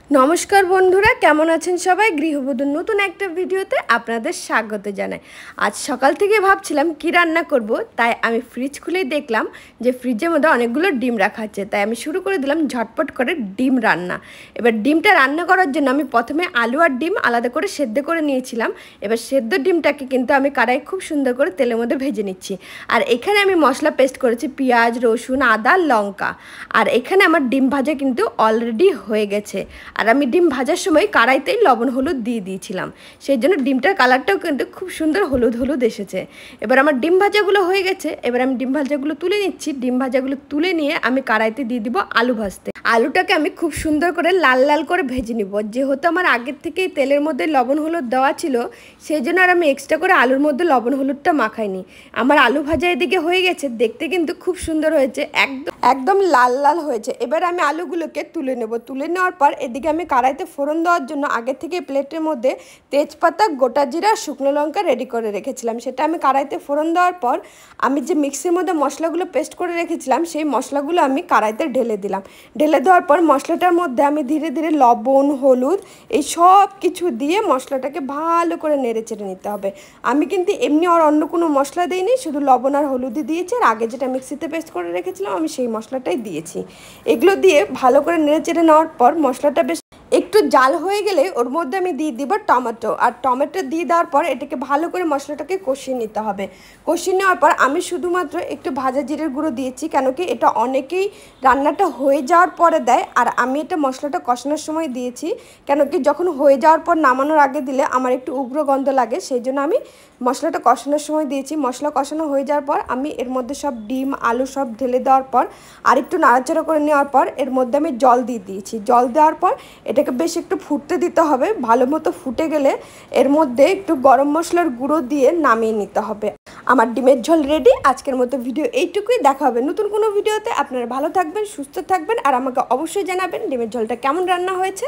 নমস্কার বন্ধুরা, কেমন আছেন সবাই? গৃহবধূর নতুন একটা ভিডিওতে আপনাদের স্বাগত জানাই। আজ সকাল থেকে ভাবছিলাম কি রান্না করব, তাই আমি ফ্রিজ খুলেই দেখলাম যে ফ্রিজের মধ্যে অনেকগুলো ডিম রাখা আছে। তাই আমি শুরু করে দিলাম ঝটপট করে ডিম রান্না। এবার ডিমটা রান্না করার জন্য আমি প্রথমে আলু আর ডিম আলাদা করে সেদ্ধ করে নিয়েছিলাম। এবার সেদ্ধ ডিমটাকে কিন্তু আমি কড়াই খুব সুন্দর করে তেলের মধ্যে ভেজে নিচ্ছি। আর এখানে আমি মশলা পেস্ট করেছি পেঁয়াজ, রসুন, আদা, লঙ্কা। আর এখানে আমার ডিম ভাজা কিন্তু অলরেডি হয়ে গেছে। আর আমি ডিম ভাজার সময় কড়াইতেই লবণ হলুদ দিয়ে দিয়েছিলাম, সেই জন্য ডিমটার কালারটাও কিন্তু খুব সুন্দর হলুদ হলুদ এসেছে। এবার আমার ডিম ভাজাগুলো হয়ে গেছে। এবার আমি ডিম ভাজাগুলো তুলে নিচ্ছি। ডিম ভাজাগুলো তুলে নিয়ে আমি কড়াইতে দিয়ে দিব আলু ভাজতে। আলুটাকে আমি খুব সুন্দর করে লাল লাল করে ভেজে নিব। যেহেতু আমার আগের থেকেই তেলের মধ্যে লবণ হলুদ দেওয়া ছিল, সেই জন্য আর আমি এক্সট্রা করে আলুর মধ্যে লবণ হলুদটা মাখাইনি। আমার আলু ভাজা এদিকে হয়ে গেছে, দেখতে কিন্তু খুব সুন্দর হয়েছে, একদম লাল লাল হয়েছে। এবার আমি আলুগুলোকে তুলে নেব। তুলে নেওয়ার পর এদিকে আমি কড়াইতে ফোড়ন দেওয়ার জন্য আগে থেকে প্লেটের মধ্যে তেজপাতা, গোটা জিরা, শুকনো লঙ্কা রেডি করে রেখেছিলাম। সেটা আমি কড়াইতে ফোড়ন দেওয়ার পর আমি যে মিক্সির মধ্যে মশলাগুলো পেস্ট করে রেখেছিলাম, সেই মশলাগুলো আমি কড়াইতে ঢেলে দিলাম। ঢেলে দেওয়ার পর মশলাটার মধ্যে আমি ধীরে ধীরে লবণ, হলুদ এই সব কিছু দিয়ে মশলাটাকে ভালো করে নেড়ে চেড়ে নিতে হবে। আমি কিন্তু এমনি আর অন্য কোনো মশলা দিইনি, শুধু লবণ আর হলুদই দিয়েছি। আর আগে যেটা মিক্সিতে পেস্ট করে রেখেছিলাম আমি সেই মশলাটাই দিয়েছি। এগুলো দিয়ে ভালো করে নেড়ে চেড়ে নেওয়ার পর মশলাটা বেশ একটু জাল হয়ে গেলে ওর মধ্যে আমি দিয়ে দিব টমেটো। আর টমেটো দিয়ে দেওয়ার পর এটাকে ভালো করে মশলাটাকে কষিয়ে নিতে হবে। কষিয়ে নেওয়ার পর আমি শুধুমাত্র একটু ভাজা জিরের গুঁড়ো দিয়েছি, কেন কি এটা অনেকেই রান্নাটা হয়ে যাওয়ার পরে দেয়, আর আমি এটা মশলাটা কষানোর সময় দিয়েছি। কেন কি যখন হয়ে যাওয়ার পর নামানোর আগে দিলে আমার একটু উগ্র গন্ধ লাগে, সেই জন্য আমি মশলাটা কষানোর সময় দিয়েছি। মশলা কষানো হয়ে যাওয়ার পর আমি এর মধ্যে সব ডিম, আলু সব ঢেলে দেওয়ার পর আর একটু নাড়াচাড়া করে নেওয়ার পর এর মধ্যে আমি জল দিয়ে দিয়েছি। জল দেওয়ার পর এটাকে বেশ একটু ফুটতে দিতে হবে। ভালো মতো ফুটে গেলে এর মধ্যে একটু গরম মশলার গুঁড়ো দিয়ে নামিয়ে নিতে হবে। আমার ডিমের ঝোল রেডি। আজকের মতো ভিডিও এইটুকুই। দেখা হবে নতুন কোনো ভিডিওতে। আপনারা ভালো থাকবেন, সুস্থ থাকবেন, আর আমাকে অবশ্যই জানাবেন ডিমের ঝোলটা কেমন রান্না হয়েছে।